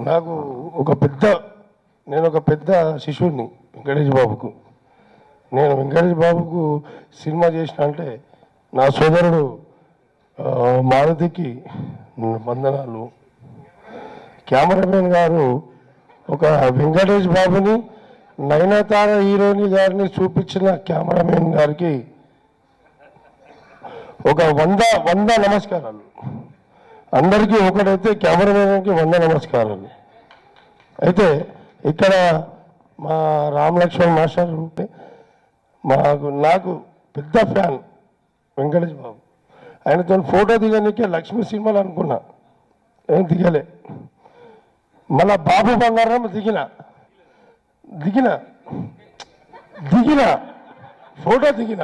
నాకు నేను ఒక పెద్ద శిష్యుడిని వెంకటేష్ బాబుకు. నేను వెంకటేష్ బాబుకు సినిమా చేసిన అంటే నా సోదరుడు మారుతికి వందనాలు. కెమెరామెన్ గారు ఒక వెంకటేష్ బాబుని నయనతార హీరోయిన్ గారిని చూపించిన కెమెరామెన్ గారికి ఒక వంద నమస్కారాలు. అందరికీ ఒకటైతే కెమెరామెన్కి 100 నమస్కారాలు. అయితే ఇక్కడ మా రామ్ లక్ష్మణ్ మాస్టర్ నాకు పెద్ద ఫ్యాన్ వెంకటేష్ బాబు. ఆయనతో ఫోటో దిగనికే లక్ష్మీ సినిమాలు అనుకున్నా, ఏం దిగలే. మళ్ళా బాబు బంగారం దిగిన ఫోటో దిగిన.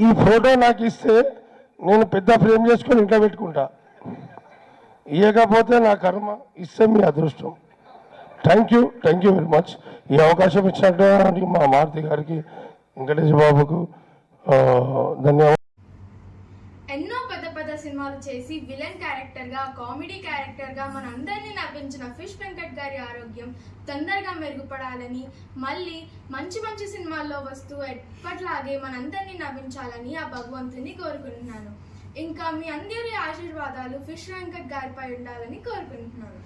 ఈ ఫోటో నాకు ఇస్తే నేను పెద్ద ఫ్రేమ్ చేసుకొని ఇంట్లో పెట్టుకుంటా. ఇవ్వకపోతే నా కర్మ, ఇస్తే మీ అదృష్టం. Thank you very much. ఈ అవకాశం ఇచ్చినట్టు మా మారుతి గారికి, వెంకటేష్ బాబుకు ధన్యవాదాలు. ఎన్నో పెద్ద సినిమాలు చేసి విలన్ క్యారెక్టర్గా, కామెడీ క్యారెక్టర్గా మనందరినీ నవ్వించిన ఫిష్ వెంకట్ గారి ఆరోగ్యం తొందరగా మెరుగుపడాలని, మళ్ళీ మంచి సినిమాల్లో వస్తూ ఎప్పట్లాగే మనందరినీ నవ్వించాలని ఆ భగవంతుని కోరుకుంటున్నాను. ఇంకా మీ అందరి ఆశీర్వాదాలు ఫిష్ వెంకట్ గారిపై ఉండాలని కోరుకుంటున్నాను.